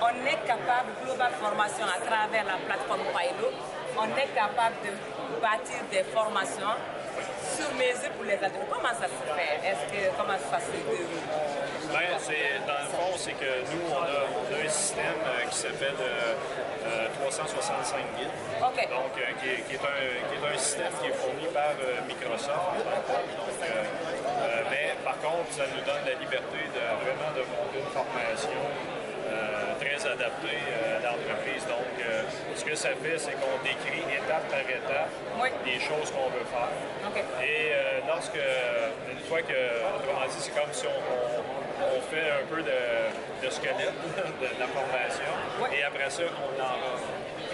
on est capable, Global Formation, à travers la plateforme Pailo, on est capable de bâtir des formations sur mesure pour les adultes. Comment ça se fait? Comment ça se déroule? Ben, dans le fond, c'est que nous, on a un système qui s'appelle 365 guides. Okay. Donc, qui est un système qui est fourni par Microsoft. Donc, mais par contre, ça nous donne la liberté de vraiment de monter une formation très adaptée à l'entreprise. Donc, ce que ça fait, c'est qu'on décrit étape par étape les choses qu'on veut faire. Okay. Et une fois que, autrement dit, c'est comme si on fait un peu de squelette de la formation et après ça, on envoie.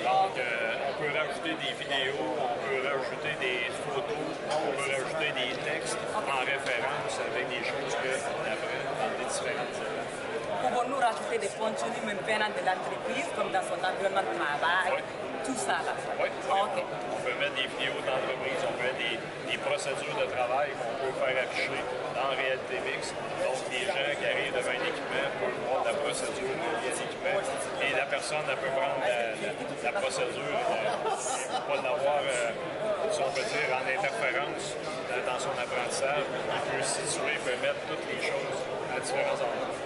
Donc, on peut rajouter des vidéos, on peut rajouter des photos, on peut rajouter des textes en référence avec des choses qu'on apprend dans les différentes étapes. Pouvons-nous rajouter des contenus même venant de l'entreprise, comme dans son environnement de travail, tout ça là? Oui, okay. On peut mettre des vidéos d'entreprise, on peut mettre des procédures de travail qu'on peut faire afficher dans Réalité Mix. Donc, les gens qui arrivent devant un équipement peuvent voir la procédure de l'équipement et la personne elle peut prendre la procédure, pas l'avoir, si on peut dire, en interférence dans son apprentissage. Il peut situer, il peut mettre toutes les choses à différents endroits.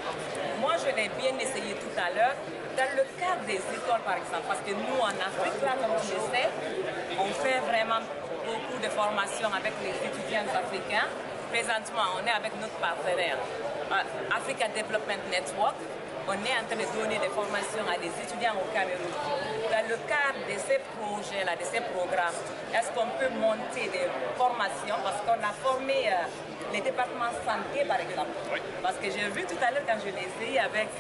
Moi, je l'ai bien essayé tout à l'heure. Dans le cadre des écoles, par exemple, parce que nous, en Afrique, là, comme tu le sais, on fait vraiment beaucoup de formations avec les étudiants africains. Présentement, on est avec notre partenaire, Africa Development Network. On est en train de donner des formations à des étudiants au Cameroun. Dans le cadre de ces projets-là, de ces programmes, est-ce qu'on peut monter des formations? Parce qu'on a formé les départements santé, par exemple. Oui. Parce que j'ai vu tout à l'heure quand je l'ai essayé avec...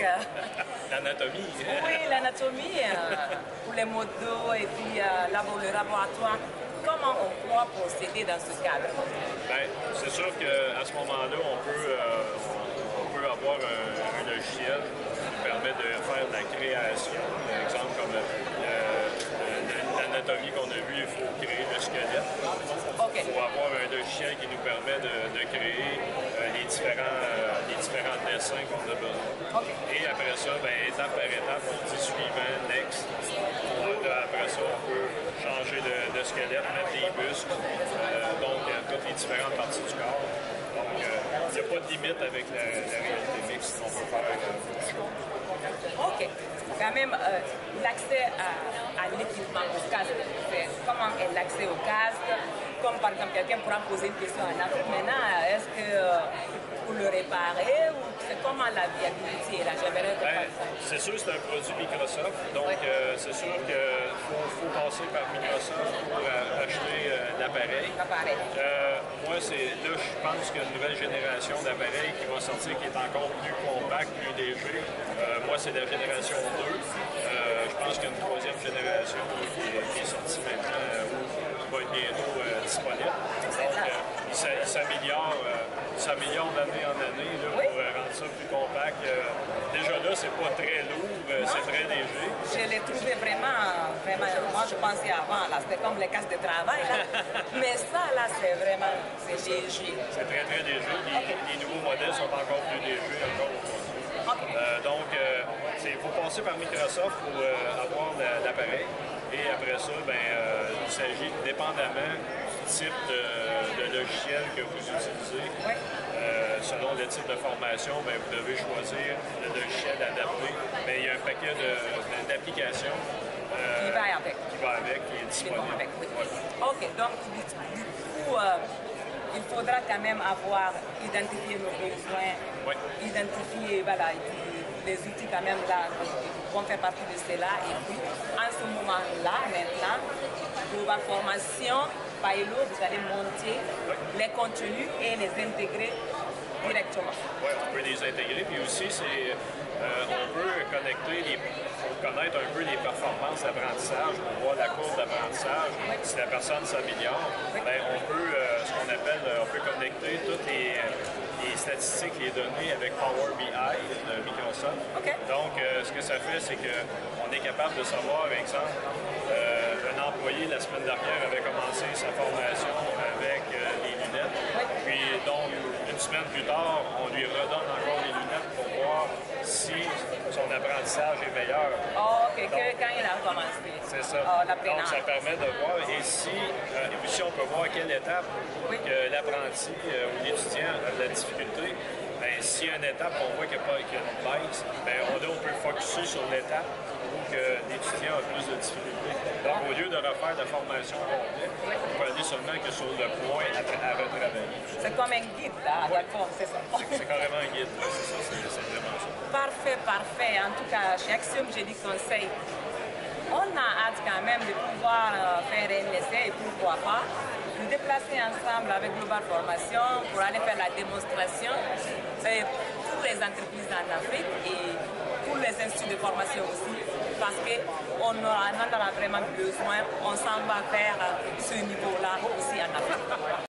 l'anatomie. Oui, l'anatomie, pour les modos et puis le laboratoire. Comment on pourra procéder dans ce cadre? Bien, c'est sûr qu'à ce moment-là, on peut avoir un logiciel qui nous permet de faire de la création. Par exemple, comme l'anatomie qu'on a vu, il faut créer le squelette. Okay. Il faut avoir un logiciel qui nous permet de créer les différents dessins qu'on a besoin. Okay. Et après ça, bien, étape par étape, on dit suivant, next. Après ça, on peut changer de squelette, mettre des busques, donc toutes les différentes parties du corps. Donc, il n'y a pas de limite avec la réalité mixte. On peut faire beaucoup de choses. OK. Quand même, l'accès à l'équipement, au casque, comment est l'accès au casque? Comme par exemple, quelqu'un pourra poser une question en Afrique. Maintenant, est-ce que pour le réparer ou c'est comment la viabilité là? C'est sûr que c'est un produit Microsoft. Donc, c'est sûr qu'il faut passer par Microsoft pour acheter l'appareil. Moi, là, je pense qu'il y a une nouvelle génération d'appareils qui va sortir qui est encore plus compact, plus léger. Moi, c'est la génération 2. Je pense qu'il y a une troisième génération qui est sortie maintenant ou qui va être bientôt disponible. Donc, il s'améliore d'année en année là, pour rendre ça plus compact. Déjà là, c'est pas très lourd, c'est très léger. Je l'ai trouvé vraiment, moi je pensais avant, là, c'était comme les casques de travail, là. Mais ça, là, c'est léger. C'est très, très léger. Les nouveaux modèles sont encore plus légers encore aujourd'hui. Okay. Donc, il faut passer par Microsoft pour avoir l'appareil. Et après ça, il s'agit, dépendamment du type de logiciel que vous utilisez, selon le type de formation, vous devez choisir le logiciel adapté. Mais il y a un paquet d'applications qui va avec, qui est disponible. OK, donc du coup, il faudra quand même avoir identifié nos besoins, identifier les outils quand même là vont faire partie de cela. Et puis, en ce moment-là, maintenant, Global Formation, Pailo, vous allez monter les contenus et les intégrer directement. Oui, on peut les intégrer. Puis aussi, on peut connecter, pour connaître un peu les performances d'apprentissage, pour voir la courbe d'apprentissage. Si la personne s'améliore, on peut, ce qu'on appelle, on peut connecter toutes les statistiques, les données avec Power BI de Microsoft. Okay. Donc, ce que ça fait, c'est qu'on est capable de savoir, par exemple, un employé la semaine dernière avait commencé sa formation avec les lunettes. Puis donc, une semaine plus tard, on lui redonne encore les lunettes pour voir si son apprentissage est meilleur. Oh, OK, que quand il a commencé. C'est ça. Donc, ça permet de voir. Et si, aussi, on peut voir à quelle étape que l'apprenti ou l'étudiant a de la difficulté. Ben, s'il y a une étape, on voit qu'il y a une baisse, ben, on peut focusser sur l'étape où l'étudiant a plus de difficultés. Donc, au lieu de refaire la formation complète, on peut aller seulement que sur le point à retravailler. C'est comme un guide, là, d'accord, c'est ça. C'est carrément un guide, c'est ça, c'est vraiment ça. Parfait, parfait. En tout cas, chez Axiom, j'ai dit conseil. On a hâte quand même de pouvoir faire un essai et pourquoi pas nous déplacer ensemble avec Global Formation pour aller faire la démonstration pour les entreprises en Afrique et pour les instituts de formation aussi, parce qu'on en aura vraiment besoin, on s'en va vers ce niveau-là aussi en Afrique.